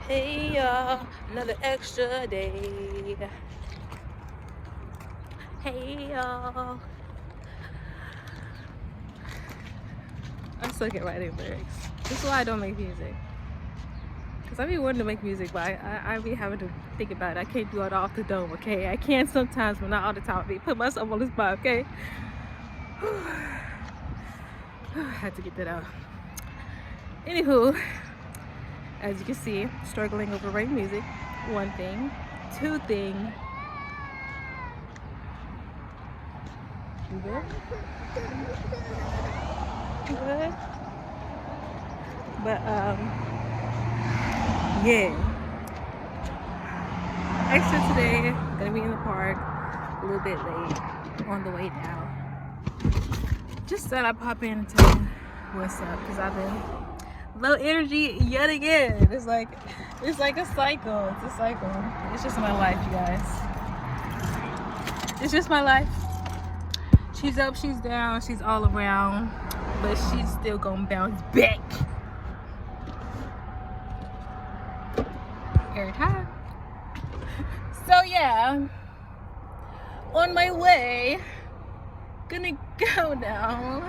Hey y'all, another extra day. Hey y'all. I'm stuck at writing lyrics. This is why I don't make music. Because I be wanting to make music, but I be having to think about it. I can't do it off the dome, okay? I can sometimes, but not all the time. I put myself on the spot, okay? I had to get that out. Anywho, as you can see, struggling over writing music. One thing. Two thing. You good? You good? But yeah. Extra today. Gonna be in the park a little bit late on the way down. Just thought I'd pop in and tell you what's up, because I've been low energy yet again. It's like a cycle. It's a cycle. It's just my life, you guys. It's just my life. She's up, she's down, she's all around, but she's still gonna bounce back every time. So yeah, on my way, gonna go now.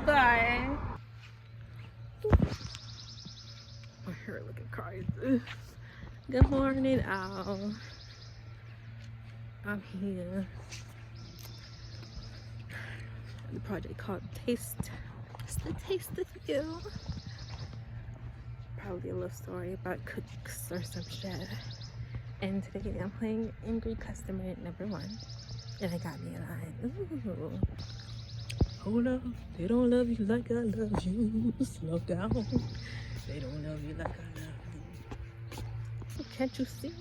Bye. My hair looking crazy. Good morning, Al. I'm here. The project called Taste. It's the taste of you. Probably a love story about cooks or some shit. And today I'm playing Angry Customer #1. And I got me a line. Ooh. Hold up, they don't love you like I love you. Slow down. They don't love you like I love you. Can't you see?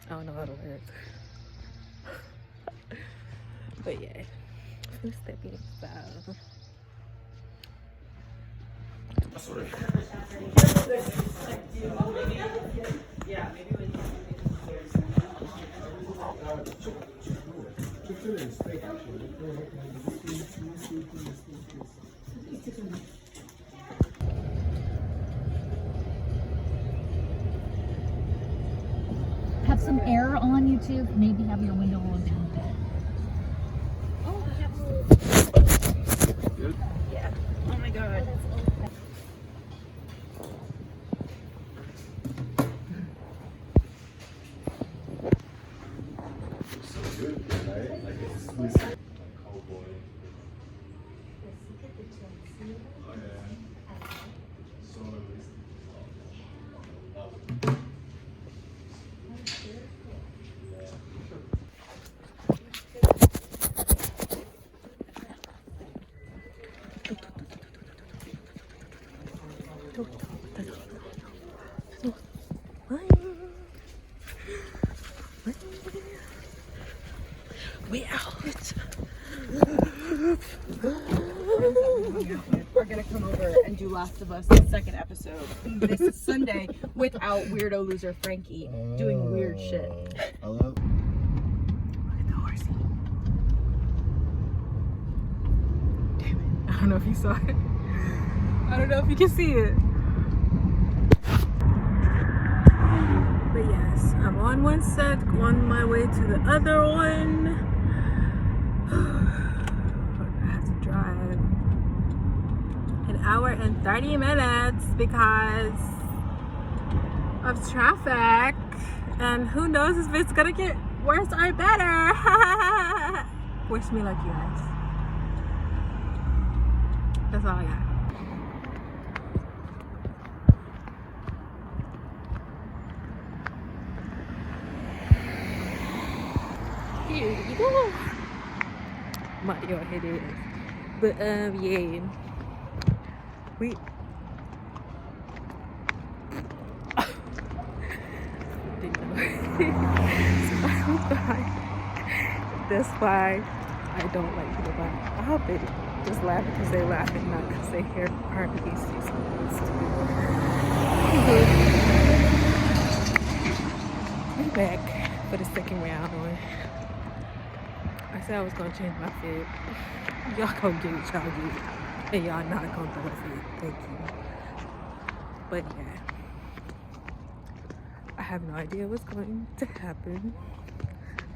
I don't know how to words. But yeah, I'm stepping style. Have some air on you too. Maybe have your window rolled down. Oh, Good? yeah. Oh my god. So good, right? Like it's squeezed. Cowboy. Oh yeah. So We out. We're gonna come over and do Last of Us, the second episode, this Sunday without weirdo loser Frankie doing weird shit. I love. Look at the horsey. Damn it. I don't know if you saw it. I don't know if you can see it. But yes, I'm on one set, on my way to the other one. I have to drive an hour and 30 minutes because of traffic. And who knows if it's gonna get worse or better. Wish me luck, you guys. That's all I got. Here we go. Mario it is. But yeah. We didn't know. That's why I don't like people behind. I hope they just laugh because they laugh and not because they hear part of these things. I'm back for the second round. I said I was gonna change my fit. Y'all gonna get it, y'all get it. And y'all not gonna throw a fit. Thank you. But yeah, I have no idea what's going to happen.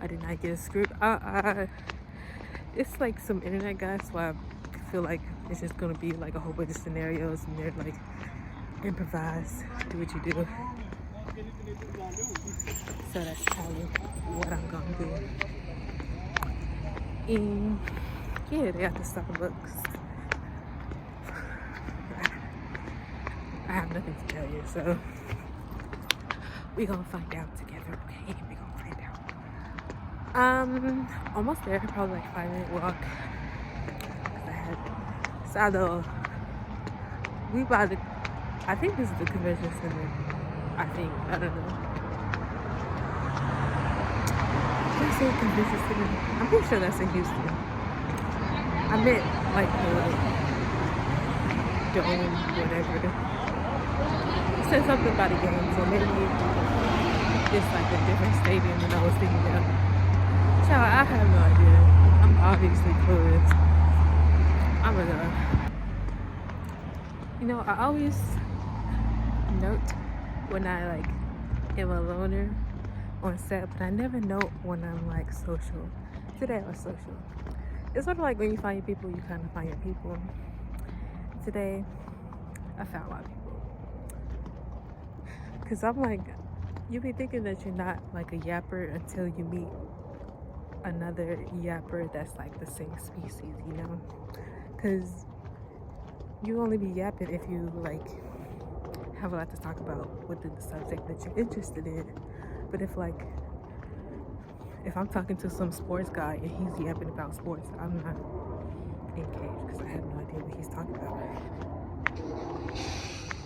I did not get a script. It's like some internet guys, so I feel like it's just gonna be like a whole bunch of scenarios and they're like improvise, do what you do. So that's probably what I'm gonna do. And yeah, they have the Starbucks. I have nothing to tell you, so we gonna find out together, okay? We gonna find out. Almost there, probably like 5-minute walk. So we about to, I think this is the convention center. I don't know. Did I say convention center? I'm pretty sure that's in Houston. I meant like the dome, whatever. It said something about a game, so maybe it's like a different stadium than I was thinking of. Child, I have no idea. I'm obviously clueless. I'm gonna, you know, I always note when I like am a loner on set, but I never note when I'm like social. Today I was social. It's sort of like when you find your people, you kind of find your people. Today I found my people. Cause I'm like, you be thinking that you're not like a yapper until you meet another yapper that's like the same species, you know? Because you only be yapping if you like have a lot to talk about within the subject that you're interested in. But if I'm talking to some sports guy and he's yapping about sports, I'm not engaged because I have no idea what he's talking about.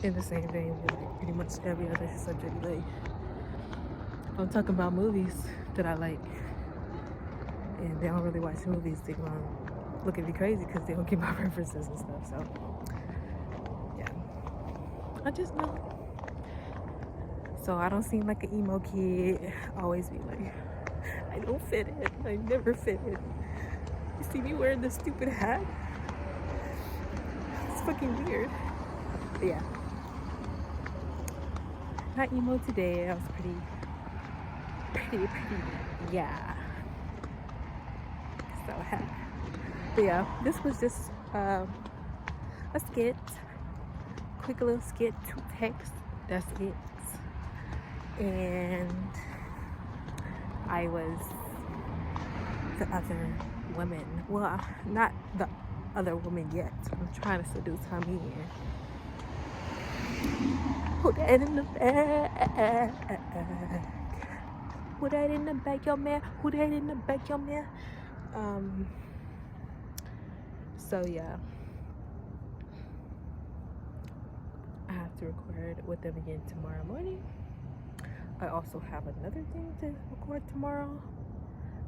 In the same vein with like pretty much every other subject, like if I'm talking about movies that I like and they don't really watch movies, they're gonna look at me crazy because they don't get my references and stuff. So yeah, I just know. So I don't seem like an emo kid. I always be like, I don't fit in. I never fit in. You see me wearing this stupid hat? It's fucking weird. But yeah, not emo today. I was pretty, yeah. So happy. But yeah, this was just a skit, quick little skit, 2 texts, that's it. And I was the other woman. Well, not the other woman yet. I'm trying to seduce her man. Put that in the bag. Put that in the bag, your man. Put that in the bag, your man. So yeah, I have to record with them again tomorrow morning. I also have another thing to record tomorrow.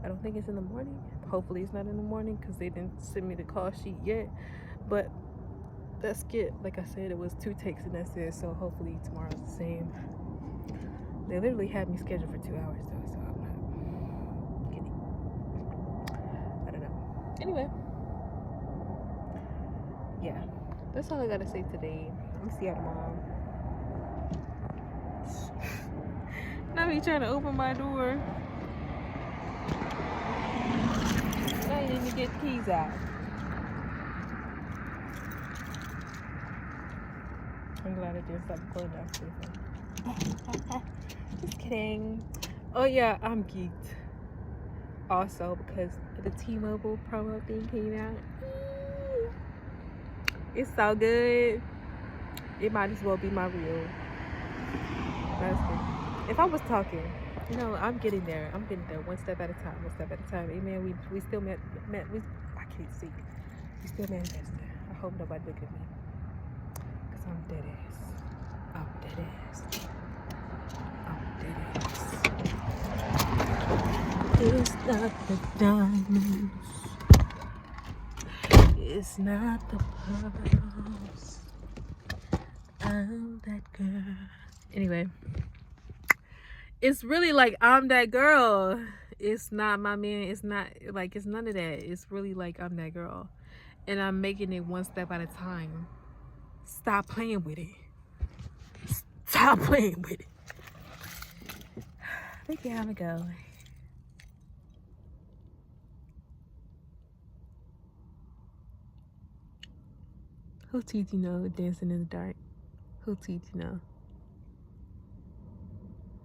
I don't think it's in the morning. Hopefully it's not in the morning because they didn't send me the call sheet yet. But that's it. Like I said, it was 2 takes and that's it. So hopefully tomorrow's the same. They literally had me scheduled for 2 hours though, so I'm not kidding. I don't know. Anyway. Yeah, that's all I gotta say today. I'm gonna see y'all tomorrow. Now me trying to open my door. I didn't even get the keys out. I'm glad I didn't stop recording after. Just kidding. Oh yeah, I'm geeked. Also because the T-Mobile promo thing came out. It's so good. It might as well be my real husband. If I was talking, you know, I'm getting there. I'm getting there one step at a time, one step at a time. Amen. We still met I can't see. We still manifested. I hope nobody look at me. Because I'm dead ass. I'm dead ass. I'm dead ass. It's not the diamonds. It's not the pearls. I'm that girl. Anyway, it's really like I'm that girl. It's not my man. It's not like it's none of that. It's really like I'm that girl, and I'm making it one step at a time. Stop playing with it. Stop playing with it. But yeah, I'm gonna go. Who teeth you know dancing in the dark? Who teeth you know?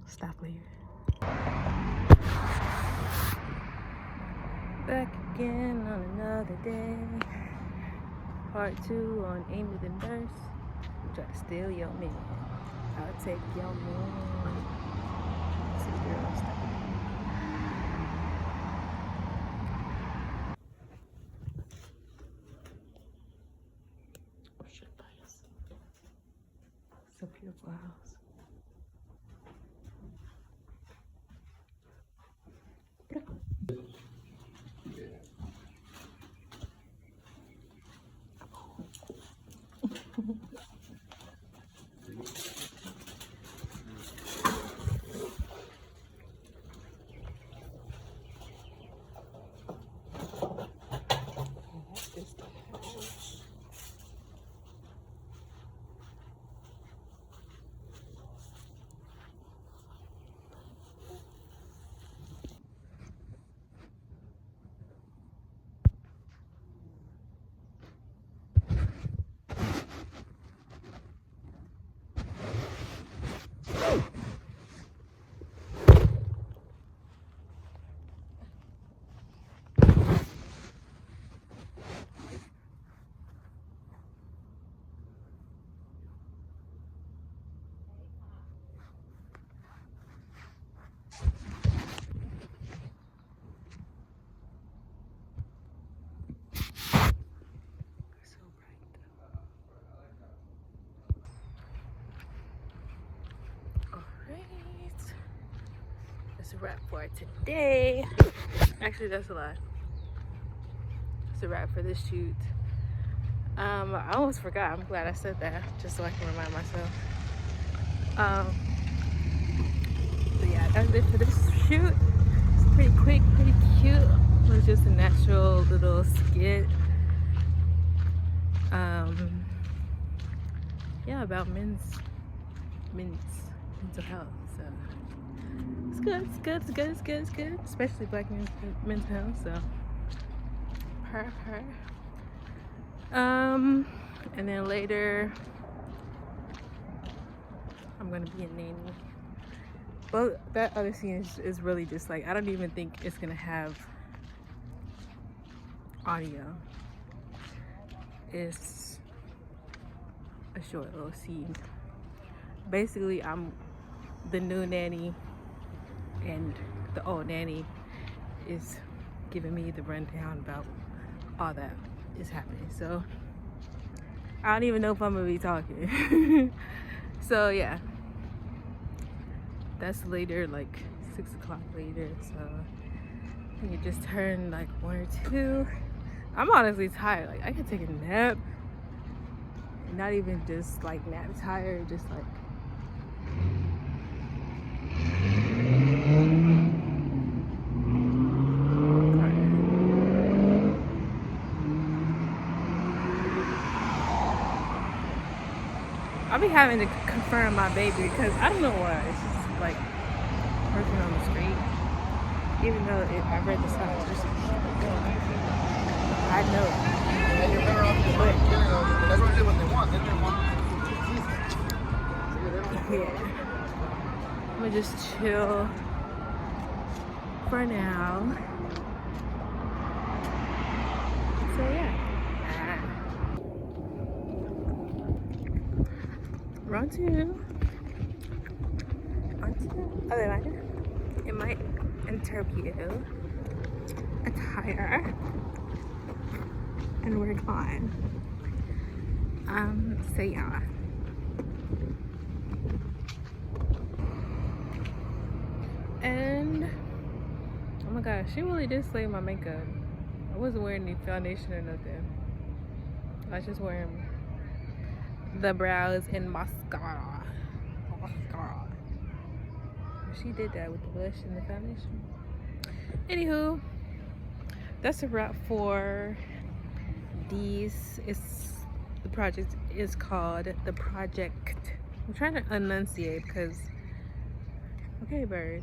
Stop playing. Back again on another day. Part 2 on Amy the Nurse. Try to steal your man. I'll take your man. See, girl, stop. What's your place? It's a beautiful house. That's a wrap for today. Actually, that's a lie. It's a wrap for this shoot. I almost forgot. I'm glad I said that, just so I can remind myself. But yeah, that's it for this shoot. It's pretty quick, pretty cute. It was just a natural little skit. Yeah, about mental health. So it's good. Especially Black mental health. So her. And then later I'm gonna be a nanny. Well, that other scene is really just like, I don't even think it's gonna have audio. It's a short little scene. Basically, I'm the new nanny and the old nanny is giving me the rundown about all that is happening. So I don't even know if I'm gonna be talking. So yeah, that's later, like 6 o'clock later. So I think it just turned like 1 or 2. I'm honestly tired. Like, I could take a nap. Not even just like nap tired, just like I'll be having to confirm my baby because I don't know why. It's just like working on the street. Even though I read the signs, I know. And you're better off just like, everyone did what they want. They didn't want it. Yeah. I'm gonna just chill for now. So yeah. On to other line. In my interview attire. And we're gone. So yeah. And oh my gosh, she really did slay my makeup. I wasn't wearing any foundation or nothing. I was just wearing the brows and mascara. She did that with the blush and the foundation. Anywho, that's a wrap for these. The project is called The Project I'm trying to enunciate because, okay, bird.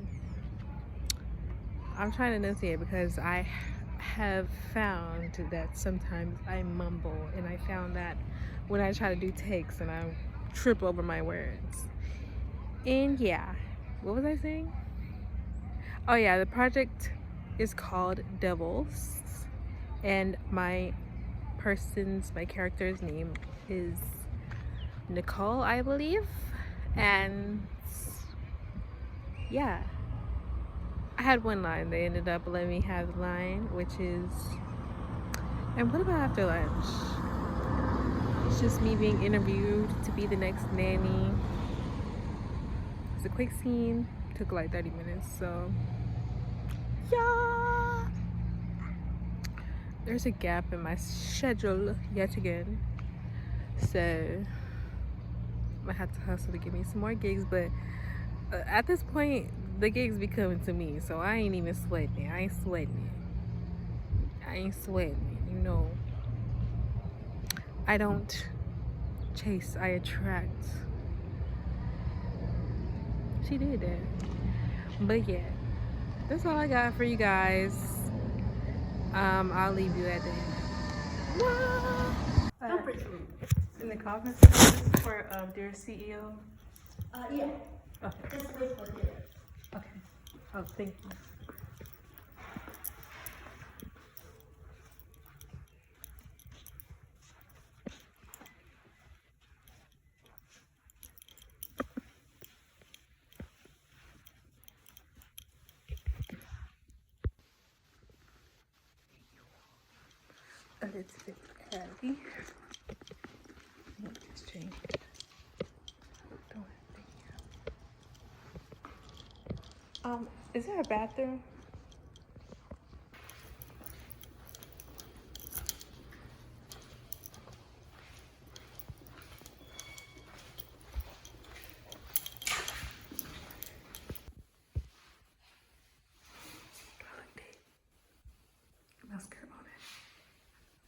I'm trying to enunciate because I have found that sometimes I mumble, and I found that when I try to do takes and I trip over my words. And yeah, what was I saying? Oh yeah, the project is called Devils, and my character's name is Nicole, I believe. And yeah, I had one line. They ended up letting me have the line, which is, and what about after lunch? It's just me being interviewed to be the next nanny. It's a quick scene, took like 30 minutes, so yeah. There's a gap in my schedule yet again, so I'm gonna have to hustle to get me some more gigs, but at this point, the gigs be coming to me, so I ain't even sweating it. I ain't sweating it, you know. I don't chase, I attract. She did that. But yeah, that's all I got for you guys. I'll leave you at that. In the conference for dear CEO. Yeah. Okay. Just wait for it. Okay. Oh, thank you. A little bit heavy. Just change. Go ahead. Is there a bathroom? Mascara on it.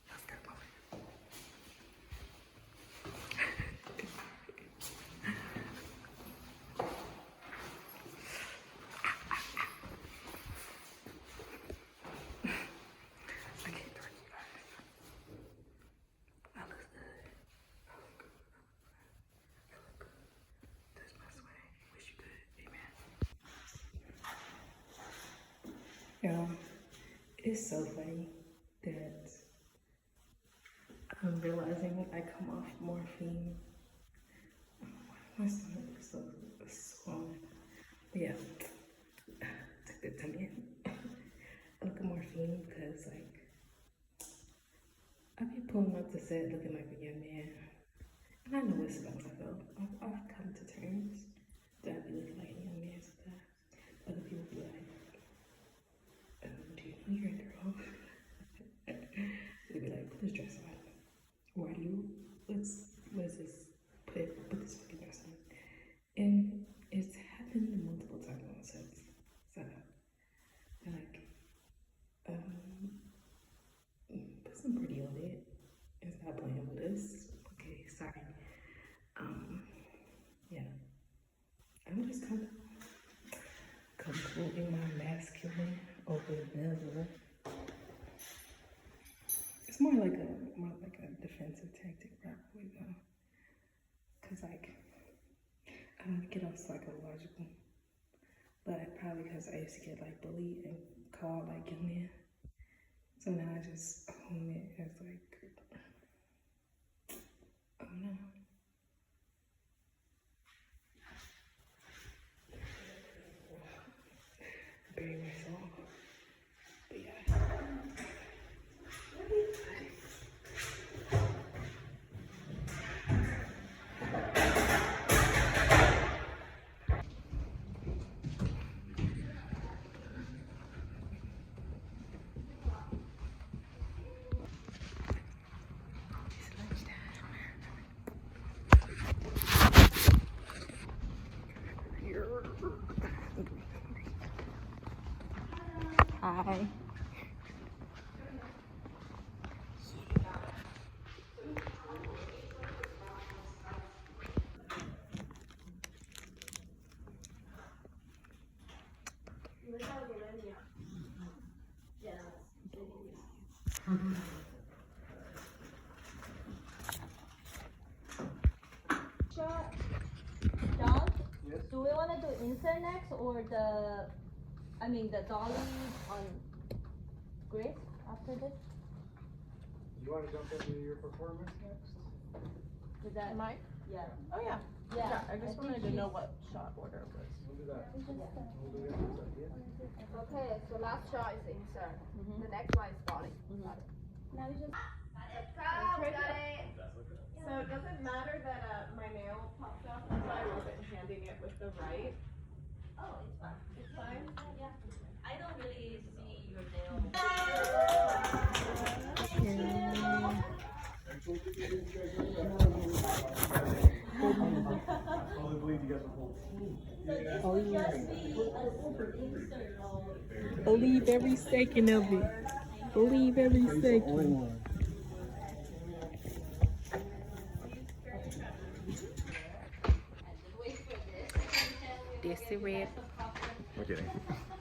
Mascara on it. I can't turn you guys. I look good. I look good. I look good. Touch my swag. Wish you good. Amen. It's so funny that I'm realizing I come off morphine. My stomach is so swollen. But yeah, took the tummy in. I look at morphine because, like, I be pulling up to set looking like a young man. And I know what smells like, though. I've come to terms that I be looking like a young man sometimes. Other people be like, do you know you're a girl? They be like, put this dress on. Why do you, what is this? Put this fucking dress on. And it's happened multiple times on sets. So, they're like, put some pretty on it and stop playing with us. Okay, sorry. Yeah. I'm just kind of concluding my masculine over another. It's more like a defensive tactic, probably though. Cause like I don't get all psychological, but probably because I used to get like bullied and called like young man. So now I just own it as like, I don't know. Bury my soul. But yeah. Hi. Do we want to do Insta next or the dolly on Grace after this? You want to jump into your performance next? Is that Am I? Yeah. Oh yeah. Yeah. I just wanted to know what shot order was. We'll do that. We'll do that. Yeah. Okay, so last shot is insert. The next one is dolly. Got it. Now you just. So does it matter that my nail popped off? That's why I wasn't handing it with the right. Oh, it's fine. It's fine. Yeah. I don't really see your nail. I believe you guys are whole team. Oh yeah. Believe every second of it. Believe every second. This is red. I'm kidding.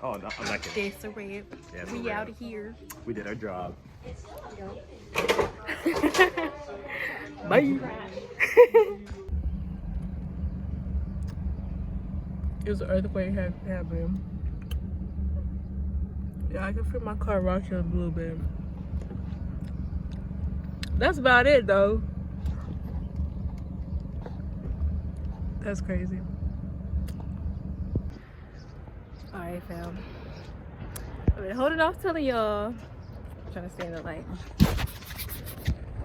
Oh, no, I'm not kidding. This is red. Yeah, it's We red. out of here. We did our job. Bye. It was an earthquake happening. Yeah, I can feel my car rocking a little bit. That's about it though. That's crazy. Alright, fam. I've been holding off telling y'all. I'm trying to stay in the light.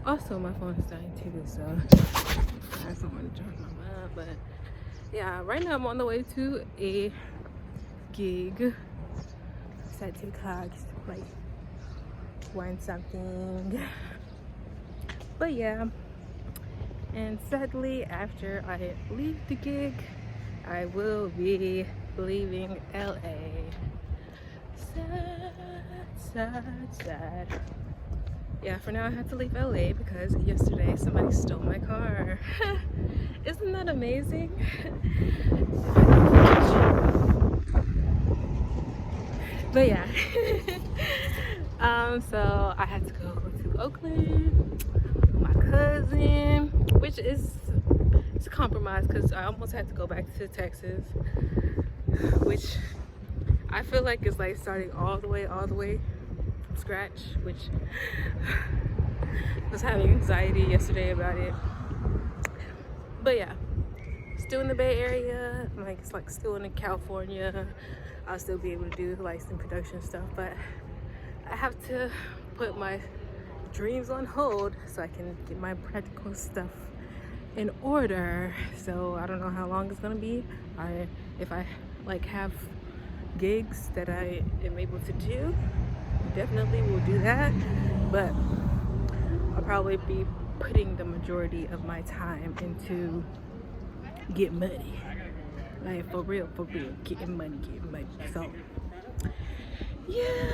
Also, my phone is dying too, so I have someone to charge my mind. But yeah, right now I'm on the way to a gig. It's at 2 o'clock, like 1 something. But yeah, and sadly, after I leave the gig, I will be leaving LA. Sad, sad, sad. Yeah, for now I had to leave LA because yesterday somebody stole my car. Isn't that amazing? But yeah. So I had to go to Oakland with my cousin, which is it's a compromise because I almost had to go back to Texas, which I feel like is like starting all the way from scratch, which I was having anxiety yesterday about it. But yeah, still in the Bay Area, like it's like still in California. I'll still be able to do like some production stuff, but I have to put my dreams on hold so I can get my practical stuff in order. So I don't know how long it's gonna be. If I like have gigs that I am able to do, definitely will do that, but I'll probably be putting the majority of my time into get money, like for real, getting money. So yeah,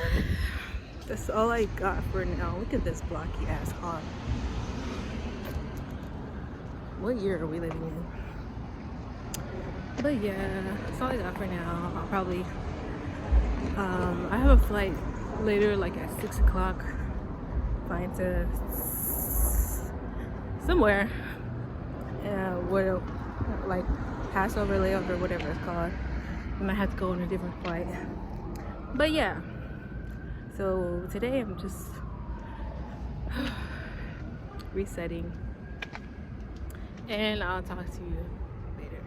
that's all I got for now. Look at this blocky ass car. What year are we living in? But yeah, that's all I got for now. I'll probably I have a flight later, like at 6 o'clock, flying to somewhere where like Passover, layover, whatever it's called. I might have to go on a different flight. But yeah, so today I'm just resetting, and I'll talk to you later.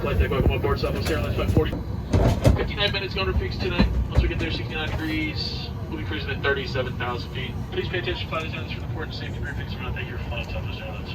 Flight deck, welcome on board Southwest Airlines Flight 40. 59 minutes going to peaks tonight. Once we get there, 69 degrees. We'll be cruising at 37,000 feet. Please pay attention to flight attendants for the port and safety briefings. We're not thank you for flying Southwest Airlines.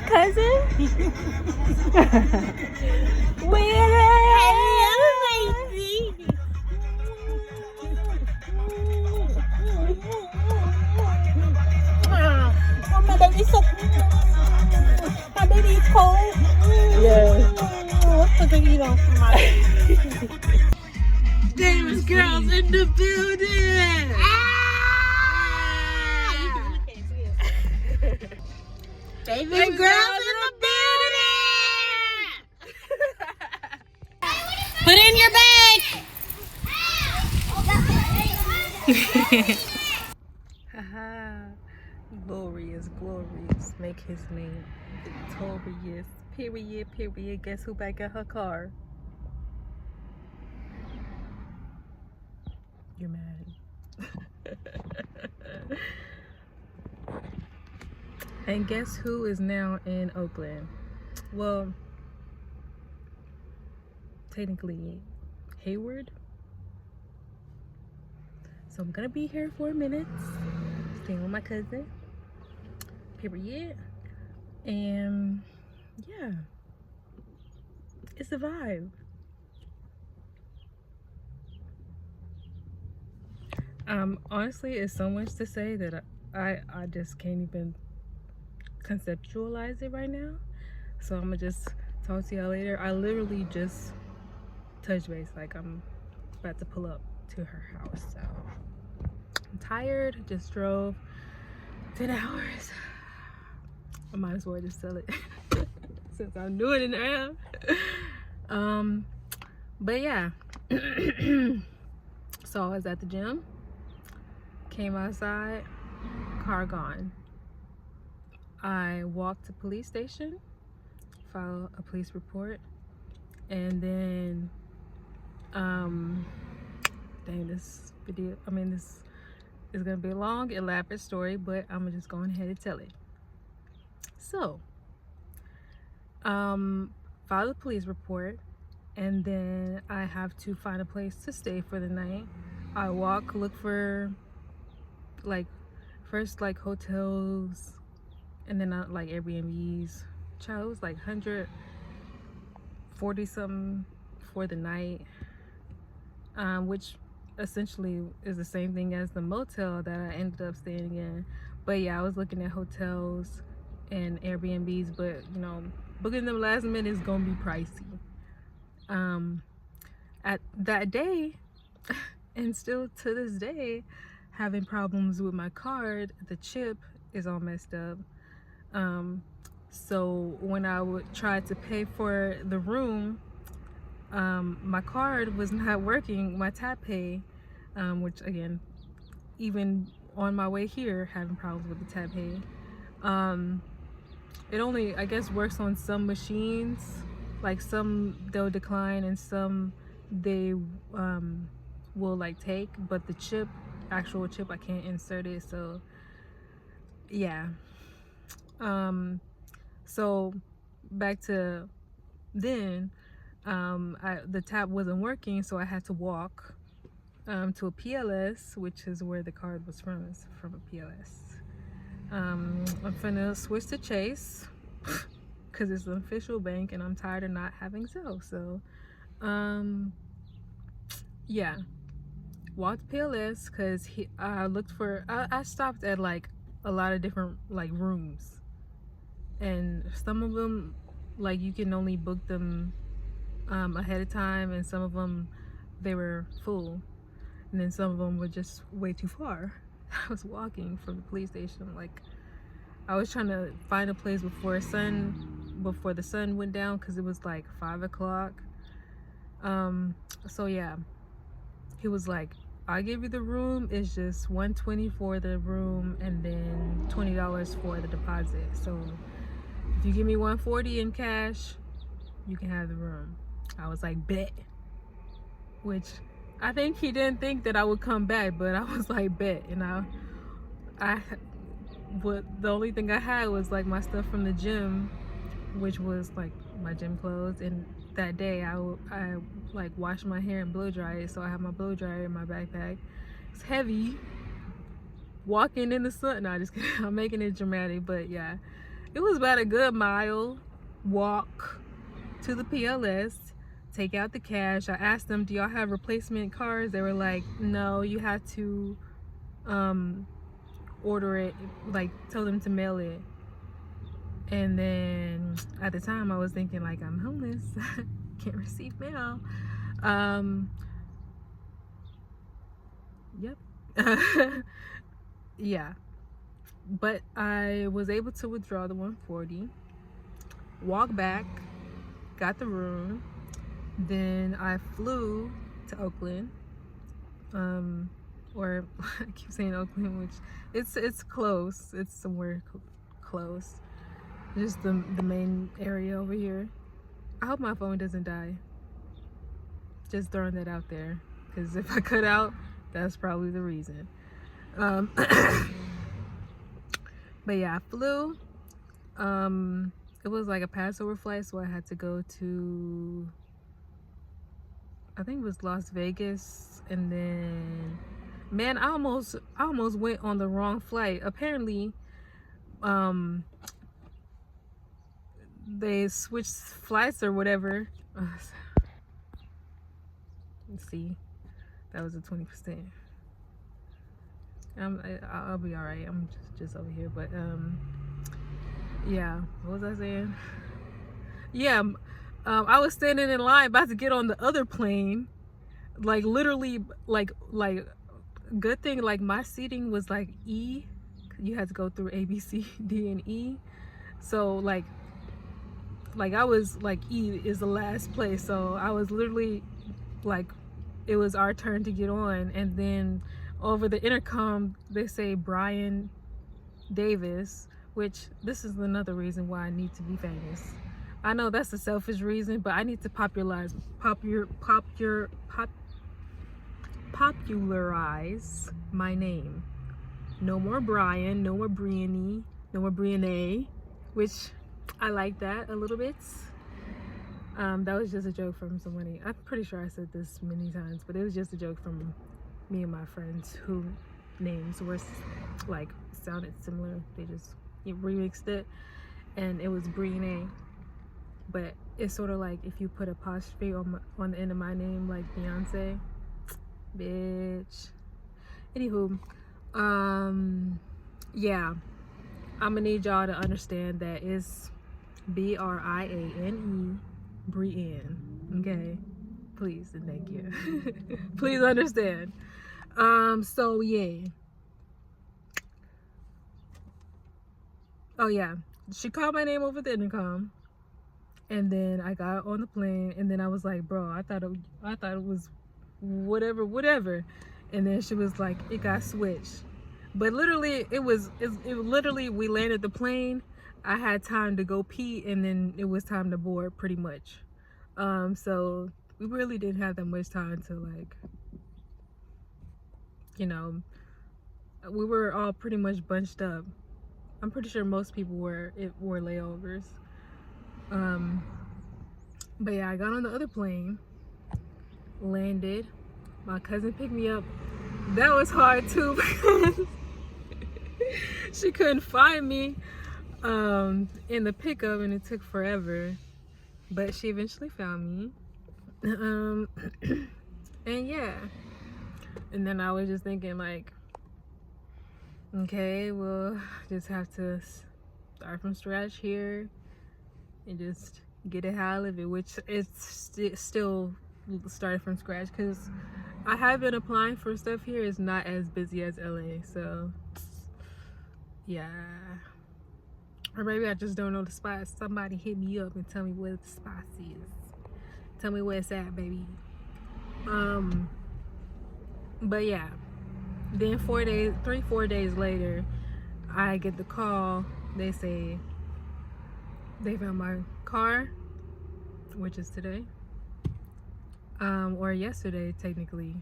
Cousin? Where my baby's so my baby's cold. Yeah. What's the baby on my Davis girls in the building. Davis girls in the building. Put in your bag. Haha. Glorious, glorious. Make his name victorious. Period, period. Guess who back in her car? You're mad. And guess who is now in Oakland? Well, technically Hayward. So I'm gonna be here for a minute, staying with my cousin. Period. And yeah, it's a vibe. Honestly, it's so much to say that I just can't even conceptualize it right now. So I'm gonna just talk to y'all later. I literally just touched base, like I'm about to pull up to her house. So I'm tired, just drove 10 hours. I might as well just tell it since I'm doing it now. But yeah. So I was at the gym, came outside, car gone. I walked to police station, filed a police report, and then dang, this is gonna be a long, elaborate story, but I'm just going ahead and tell it. So filed a police report, and then I have to find a place to stay for the night. I look for first hotels, and then like Airbnbs. Child, it was like 140 something for the night, which essentially is the same thing as the motel that I ended up staying in. But yeah, I was looking at hotels and Airbnbs, but you know, booking them last minute is gonna be pricey. At that day, and still to this day, having problems with my card. The chip is all messed up. So when I would try to pay for the room, my card was not working, my tap pay, which again, even on my way here, having problems with the tap pay. It only, I guess, works on some machines. Like some they'll decline and some they will like take, but the chip, actual chip, I can't insert it. So yeah. So back to then, the tap wasn't working, so I had to walk to a PLS, which is where the card was from. It's from a PLS. I'm finna switch to Chase because it's an official bank and I'm tired of not having Zelle. So yeah, walked PLS because I looked for, I stopped at like a lot of different like rooms, and some of them like you can only book them ahead of time, and some of them they were full, and then some of them were just way too far. I was walking from the police station, like I was trying to find a place before the sun went down because it was like 5 o'clock. So yeah, he was like, I'll give you the room, it's just $120 for the room and then $20 for the deposit. So if you give me $140 in cash, you can have the room. I was like, bet. Which I think he didn't think that I would come back, but I was like, bet. And the only thing I had was like my stuff from the gym, which was like my gym clothes. And that day I like washed my hair and blow dry it, so I have my blow dryer in my backpack. It's heavy. Walking in the sun. No, just kidding. I'm making it dramatic, but yeah, it was about a good mile walk to the PLS. Take out the cash. I asked them, do y'all have replacement cards? They were like, no, you have to order it, like tell them to mail it. And then at the time I was thinking like, I'm homeless, can't receive mail. Yep. Yeah, but I was able to withdraw the $140, walk back, got the room. Then I flew to Oakland, or I keep saying Oakland, which it's close. It's somewhere close. Just the main area over here. I hope my phone doesn't die. Just throwing that out there, because if I cut out, that's probably the reason. But yeah, I flew. It was like a Passover flight, so I had to go to, I think it was Las Vegas, and then, man, I almost went on the wrong flight. Apparently, they switched flights or whatever. Let's see, that was a 20%. I'll be all right. I'm just over here, but yeah. What was I saying? Yeah. I was standing in line about to get on the other plane, like literally, like good thing like my seating was like E. You had to go through A, B, C, D, and E. So like I was like, E is the last place, so I was literally like, it was our turn to get on, and then over the intercom they say Brian Davis, which this is another reason why I need to be famous. I know that's a selfish reason, but I need to popularize my name. No more Brian, no more Brianny, no more Brianne, which I like that a little bit. That was just a joke from somebody. I'm pretty sure I said this many times, but it was just a joke from me and my friends who names were like sounded similar. They just remixed it, and it was Brianne. But it's sort of like if you put apostrophe on the end of my name, like Beyonce, bitch. Anywho, yeah, I'm gonna need y'all to understand that it's Briane, Brienne. Okay, please and thank you. Please understand. So yeah. Oh yeah. she called my name over the intercom, and then I got on the plane, and then I was like, bro, I thought it was whatever, and then she was like, it got switched. But literally, it literally, we landed the plane, I had time to go pee, and then it was time to board, pretty much. So we really didn't have that much time to, like, you know, we were all pretty much bunched up. I'm pretty sure most people were layovers. But yeah, I got on the other plane, landed, my cousin picked me up. That was hard too, because she couldn't find me in the pickup, and it took forever, but she eventually found me. And yeah, and then I was just thinking, like, okay, we'll just have to start from scratch here and just get it how I live it, which it's still started from scratch, because I have been applying for stuff here. It's not as busy as LA, so yeah. Or maybe I just don't know the spots. Somebody hit me up and tell me where the spot is. Tell me where it's at, baby. But yeah, then 4 days later, I get the call. They say they found my car, which is today, or yesterday technically,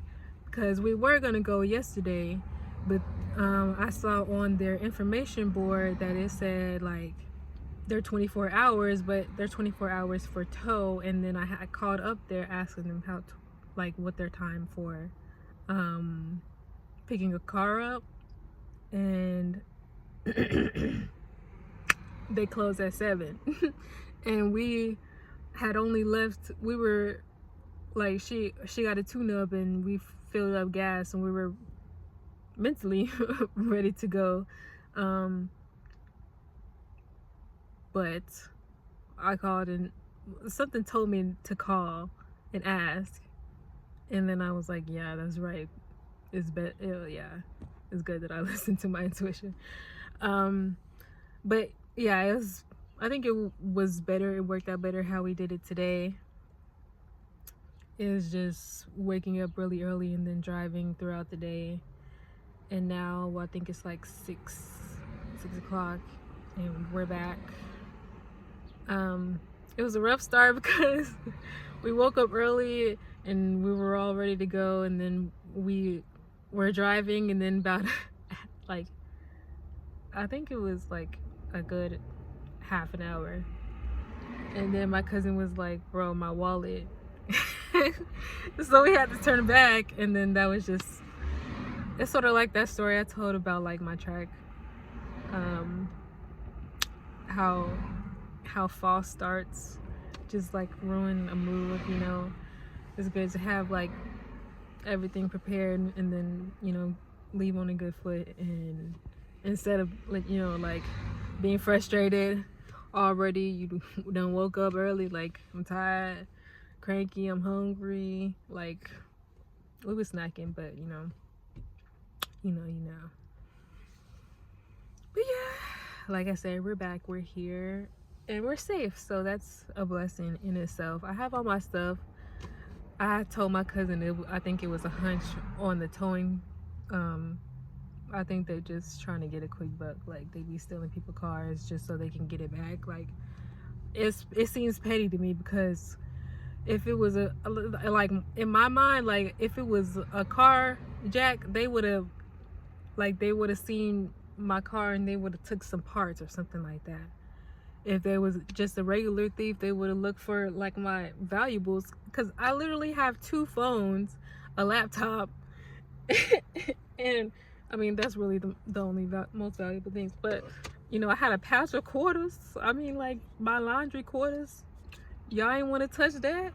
because we were gonna go yesterday, but I saw on their information board that it said, like, they're 24 hours, but they're 24 hours for tow. And then I had called up there asking them how to, like, what their time for picking a car up, and they closed at 7. And we had only left, we were like, she got a tune-up, and we filled up gas, and we were mentally ready to go, but I called, and something told me to call and ask, and then I was like, yeah, that's right, it's it's good that I listened to my intuition. But yeah, I think it was better, it worked out better how we did it today. It was just waking up really early and then driving throughout the day. And now I think it's like 6 o'clock, and we're back. It was a rough start because we woke up early and we were all ready to go, and then we were driving, and then about like, I think it was like a good half an hour, and then my cousin was like, bro, my wallet. So we had to turn back, and then that was just, it's sort of like that story I told about, like, my track, how false starts just, like, ruin a move, you know. It's good to have, like, everything prepared, and then, you know, leave on a good foot, and instead of, like, you know, like, being frustrated already, you done woke up early, like, I'm tired, cranky, I'm hungry, like, we were snacking, but you know. But yeah, like I said, we're back, we're here, and we're safe, so that's a blessing in itself. I have all my stuff. I told my cousin I think it was a hunch on the towing. I think they're just trying to get a quick buck, like they be stealing people's cars just so they can get it back. Like, it seems petty to me, because if it was like, in my mind, like, if it was a car jack, they would have seen my car, and they would have took some parts or something like that. If there was just a regular thief, they would have looked for, like, my valuables, because I literally have 2 phones, a laptop, and I mean, that's really the only most valuable things. But, you know, I had a pouch of quarters. I mean, like, my laundry quarters. Y'all ain't want to touch that?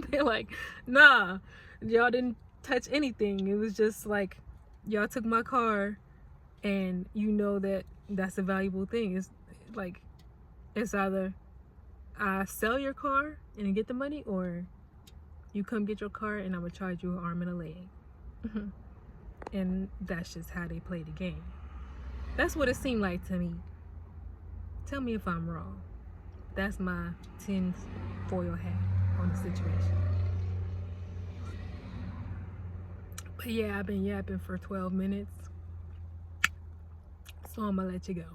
They're like, nah, y'all didn't touch anything. It was just like, y'all took my car, and you know that that's a valuable thing. It's like, it's either I sell your car and get the money, or you come get your car and I'm gonna charge you an arm and a leg. And that's just how they play the game. That's what it seemed like to me. Tell me if I'm wrong. That's my tin foil hat on the situation. But yeah, I've been yapping for 12 minutes. So I'm gonna let you go.